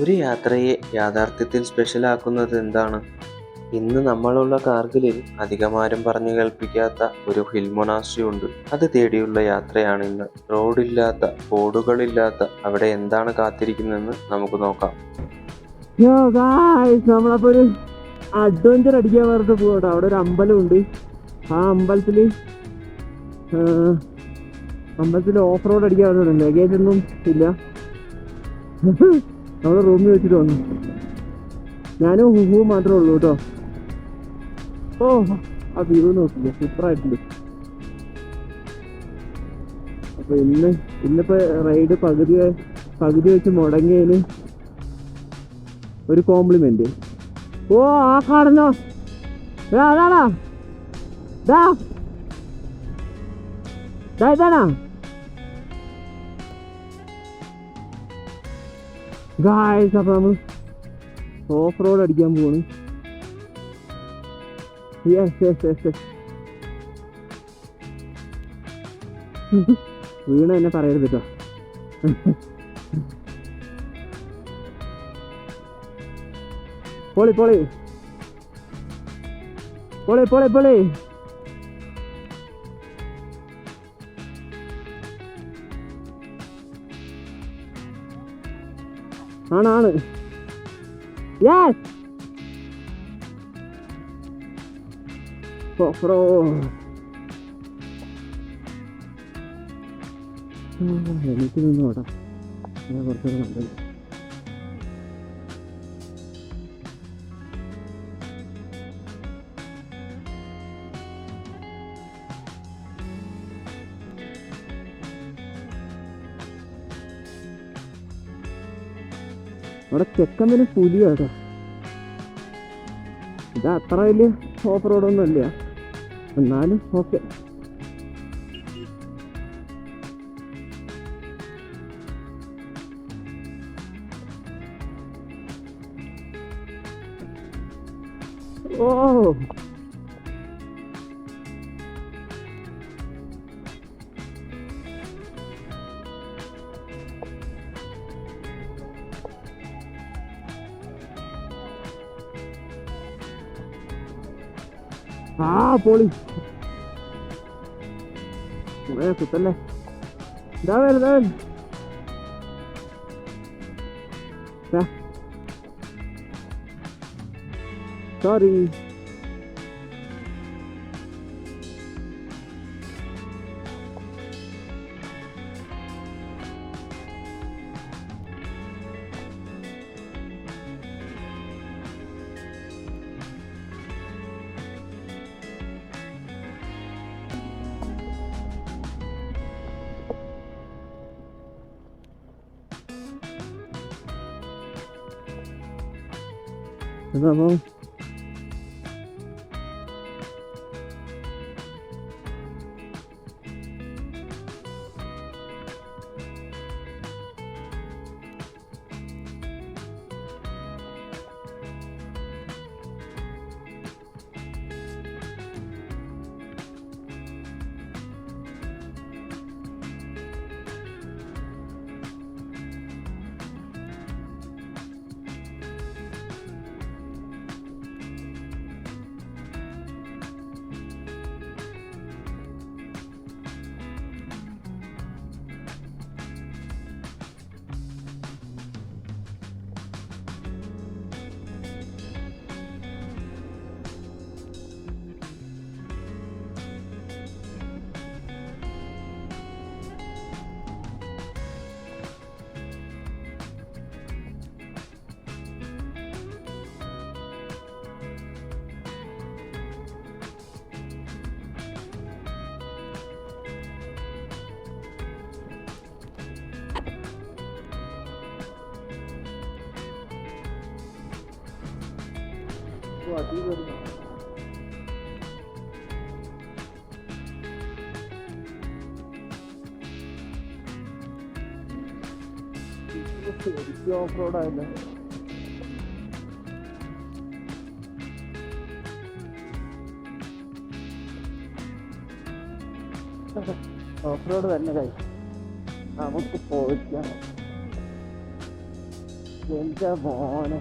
ഒരു യാത്രയെ യാഥാർത്ഥ്യത്തിൽ സ്പെഷ്യലാക്കുന്നത് എന്താണ്? ഇന്ന് നമ്മളുള്ള കാർഗിലിൽ അധികമാരും പറഞ്ഞു കേൾപ്പിക്കാത്ത ഒരു ഹിൽ മൊണാസ്ട്രി ഉണ്ട്. അത് തേടിയുള്ള യാത്രയാണ് ഇന്ന്. റോഡില്ലാത്ത, ബോർഡുകളില്ലാത്ത അവിടെ എന്താണ് കാത്തിരിക്കുന്നതെന്ന് നമുക്ക് നോക്കാം. നമ്മളപ്പോ ഒരു അഡ്വഞ്ചർ അടിക്കാൻ പറഞ്ഞിട്ട് പോകട്ടോ. അവിടെ ഒരു അമ്പലമുണ്ട്. ആ അമ്പലത്തിൽ ഓഫ് റോഡ് അടിക്കാൻ പറഞ്ഞിട്ടുണ്ട്. ലഗേജ് ഒന്നും ഇല്ല. നമ്മള് റൂമിൽ വെച്ചിട്ട് വന്നു. ഞാനും ഹുഹു മാത്രമേ ഉള്ളൂ കേട്ടോ. ഓ, ആ വ്യൂ നോക്കില്ല, സൂപ്പറായിട്ടുണ്ട്. അപ്പൊ ഇന്നിപ്പോ റൈഡ് പകുതി വെച്ച് മുടങ്ങിയതിന് ഒരു കോംപ്ലിമെന്റ്. ഓ, ആ കാണുന്നോ, അതാണാ, ഇതാണാ ഗായ്സ്. അപ്പൊ നമ്മൾ ഓഫ് റോഡ് അടിക്കാൻ പോവാണ്. വീണ എന്നെ പറയരുത് കേട്ടോ. പൊളി പൊളി പൊളി പൊളി പൊളി. ആണ് യെസ്. എനിക്ക് നിന്നോട്ടാ, കുറച്ചുകൂടെ നല്ലത്. അവിടെ ചെക്കമ്പിന് പുലിയാട്ടോ. ഇത് അത്ര വലിയ ഓഫ് റോഡൊന്നും അല്ല, എന്നാലും ഓക്കെ. ഓ, ആ പൊളി. കുത്തല്ലേ, ഇതാ വരും. സോറി. എന്താ ഓഫ് റോഡ് ആയില്ല. ഓഫ് റോഡ് തന്നെ കഴിയും. നമുക്ക് പോയിക്കാം. എന്റെ മോനെ.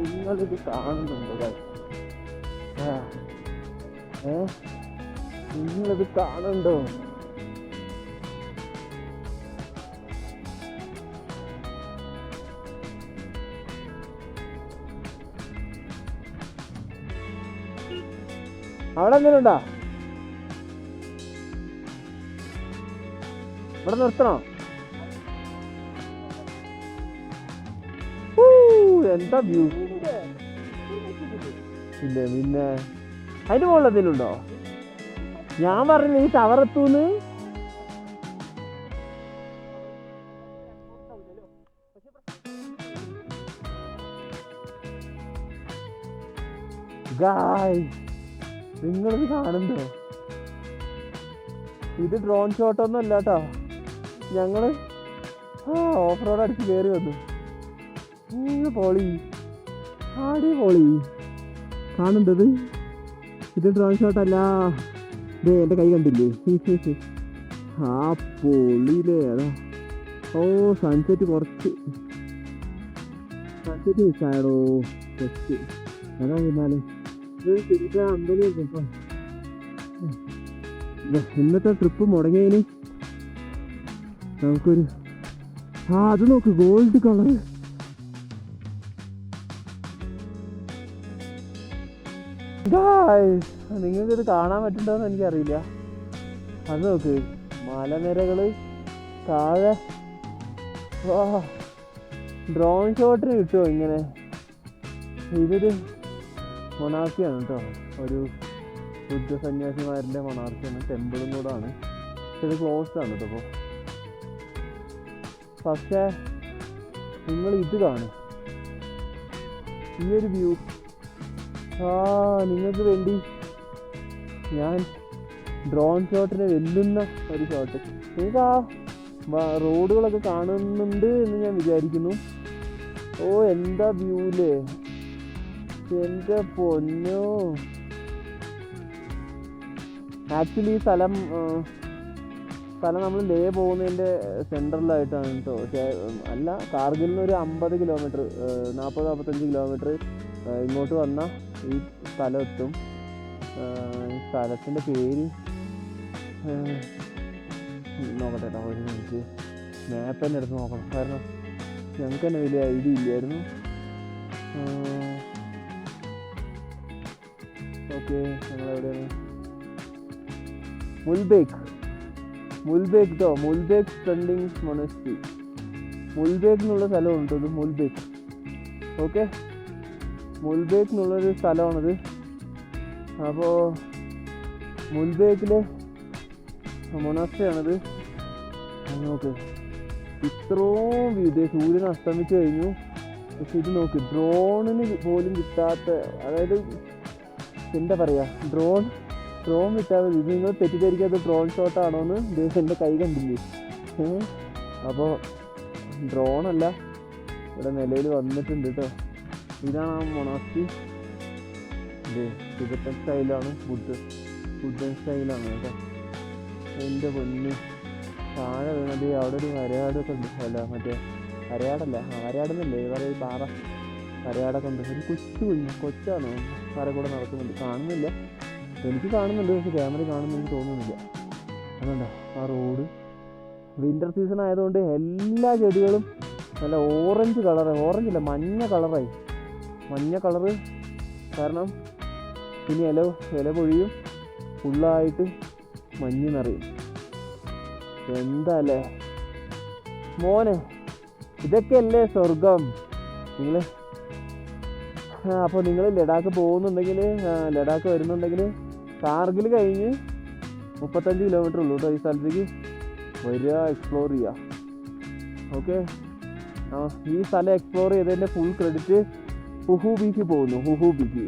നിങ്ങളിത് കാണുന്നുണ്ടോ? നിങ്ങളിത് കാണുന്നുണ്ടോ? അവിടെ എന്തെങ്കിലും ഉണ്ടോ? ഇവിടെ നിർത്തണോ? എന്താ വ്യൂ! ഇല്ല പിന്നെ അതിന്റെ മുകളിൽ എന്തെങ്കിലും ഉണ്ടോ? ഞാൻ പറഞ്ഞു ഈ ടവർ എത്തൂന്ന്. നിങ്ങളിത് കാണുന്നുണ്ടോ? ഇത് ഡ്രോൺ ഷോട്ടൊന്നും അല്ല കേട്ടോ. ഞങ്ങള് ഓഫ് റോഡ് അടിച്ച് കയറി വന്നു. പൊളി, ആടി പൊളി. കാണുന്നത് ഇത് ഡ്രോൺ ഷോട്ട് അല്ല. എൻ്റെ കൈ കണ്ടില്ലേ? ആ പൊളിയിലേ അതാ. ഓ സൺസെറ്റ് കുറച്ച് സൺസെറ്റ് മിസ്സായടോ. ജസ്റ്റ് അതാ പിന്നാലെ ഇന്നത്തെ ട്രിപ്പ് മുടങ്ങിയതിന് നമുക്കൊരു അത് നോക്ക്, ഗോൾഡ് കളർ. നിങ്ങൾക്കിത് കാണാൻ പറ്റുന്നുണ്ടോയെന്ന് എനിക്കറിയില്ല. അത് നോക്ക്, മലനിരകള് താഴെ. ഡ്രോൺ ഷോട്ടിന് കിട്ടുമോ ഇങ്ങനെ? ഇതൊരു മൊണാർക്കിയാണ് കേട്ടോ, ഒരു ബുദ്ധ സന്യാസിമാരുടെ മൊണാർക്കിയാണ്, ടെമ്പിളും കൂടെ ആണ്. ഇത് ക്ലോസ്ഡ് ആണ് കേട്ടോ. അപ്പോൾ പക്ഷേ നിങ്ങൾ ഇത് കാണും, ഈ ഒരു വ്യൂ. നിങ്ങൾക്ക് വേണ്ടി ഞാൻ ഡ്രോൺ ഷോട്ടിനെ വെല്ലുന്ന ഒരു ഷോട്ട്. നിങ്ങൾക്ക് ആ റോഡുകളൊക്കെ കാണുന്നുണ്ട് എന്ന് ഞാൻ വിചാരിക്കുന്നു. ഓ എന്താ വ്യൂല്ലേ, എൻ്റെ പൊന്നോ. ആക്ച്വലി ഈ സ്ഥലം നമ്മൾ ലേ പോകുന്നതിൻ്റെ സെൻട്രലായിട്ടാണ് കേട്ടോ. പക്ഷേ അല്ല, കാർഗിലിൽ നിന്ന് ഒരു 50 കിലോമീറ്റർ 40-45 കിലോമീറ്റർ ഇങ്ങോട്ട് വന്നാൽ ഈ സ്ഥലം എത്തും. ഈ സ്ഥലത്തിൻ്റെ പേര് നോക്കട്ടെ കേട്ടോ, ഒരു മിനിറ്റ്. മാപ്പ് തന്നെ എടുത്ത് നോക്കണം, കാരണം ഞങ്ങൾക്ക് തന്നെ വലിയ ഐഡിയ ഇല്ലായിരുന്നു. ഓക്കെ, ഞങ്ങളെവിടെയാണ്? മുൽബേക്ക് കേട്ടോ, മുൽബേക്ക് സ്പെൻഡിങ് മൊണസ്ട്രി. മുൽബേക്ക് എന്നുള്ള സ്ഥലമുണ്ട്, ഇത് മുൽബേക്ക്. ഓക്കെ, മുൽബേക്ക് എന്നുള്ളൊരു സ്ഥലമാണിത്. അപ്പോൾ മുൽബേക്കിലെ മൊണാസ്ട്രിയാണിത്. നോക്ക്, ഇത്രയും വീട് സൂര്യൻ അസ്തമിച്ച് കഴിഞ്ഞു. പക്ഷെ ഇത് നോക്ക്, ഡ്രോണിന് പോലും കിട്ടാത്ത, അതായത് എന്താ പറയുക, ഡ്രോൺ വിട്ടാൽ ഇത് നിങ്ങൾ തെറ്റിദ്ധരിക്കാത്ത ഡ്രോൺ ഷോട്ടാണോന്ന് എൻ്റെ കൈ കണ്ടില്ലേ? അപ്പോൾ ഡ്രോണല്ല, ഇവിടെ നിലയിൽ വന്നിട്ടുണ്ട് കേട്ടോ. ഇതാണ് ആ മൊണാസ്ട്രി. ഇത് ടിബറ്റൻ സ്റ്റൈലാണ്, ബുദ്ധൻ സ്റ്റൈലാണ് കേട്ടോ. എൻ്റെ പൊന്ന്, താഴെ വീണത് അവിടെ ഒരു വരയാടൊക്കെ ഉണ്ട്. അല്ല, മറ്റേ വരയാടെന്നല്ലേ പറയുക, പാറ വരയാടൊക്കെ ഉണ്ട്. ഒരു കൊച്ചാണോ പാറ കൂടെ നടക്കുന്നുണ്ട്, കാണുന്നില്ല. എനിക്ക് കാണുന്നുണ്ട്, പക്ഷെ ക്യാമറ കാണുന്നെങ്കിൽ തോന്നുന്നില്ല. അതുകൊണ്ടാ ആ റോഡ്. വിൻ്റർ സീസൺ ആയതുകൊണ്ട് എല്ലാ ചെടികളും നല്ല ഓറഞ്ച് ഓറഞ്ചല്ല മഞ്ഞ കളറ്. കാരണം ഇനി ഇല പൊഴിയും, ഫുള്ളായിട്ട് മഞ്ഞ് നിറയും. എന്താ അല്ലേ മോനെ, ഇതൊക്കെയല്ലേ സ്വർഗം. നിങ്ങൾ അപ്പോൾ നിങ്ങൾ ലഡാക്ക് പോകുന്നുണ്ടെങ്കിൽ, ലഡാക്ക് വരുന്നുണ്ടെങ്കിൽ കാർഗിൽ കഴിഞ്ഞ് 35 കിലോമീറ്റർ ഉള്ളൂ കേട്ടോ ഈ സ്ഥലത്തേക്ക് വരിക, എക്സ്പ്ലോർ ചെയ്യുക. ഓക്കെ, ഈ സ്ഥലം എക്സ്പ്ലോർ ചെയ്തതിൻ്റെ ഫുൾ ക്രെഡിറ്റ് ഹുഹു ബീക്ക് പോകുന്നു. ഹുഹു ബീക്ക്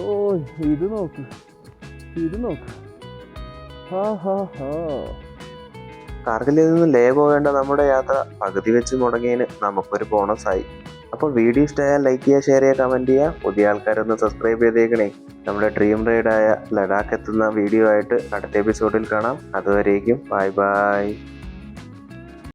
ഓ ഇത് നോക്ക്, ഇത് നോക്ക്. ഹാ ഹാ ഹാ. കാർഗിലിൽ നിന്ന് ലേ പോകേണ്ട നമ്മുടെ യാത്ര പകുതി വെച്ച് മുടങ്ങിയതിന് നമുക്കൊരു ബോണസായി. അപ്പോൾ വീഡിയോ ഇഷ്ടമായാൽ ലൈക്ക് ചെയ്യുക, ഷെയർ ചെയ്യുക, കമൻറ്റ് ചെയ്യുക. പുതിയ ആൾക്കാരൊന്ന് സബ്സ്ക്രൈബ് ചെയ്തേക്കണേ. നമ്മുടെ ഡ്രീം റൈഡായ ലഡാക്ക് എത്തുന്ന വീഡിയോ ആയിട്ട് അടുത്ത എപ്പിസോഡിൽ കാണാം. അതുവരേക്കും ബൈ ബൈ.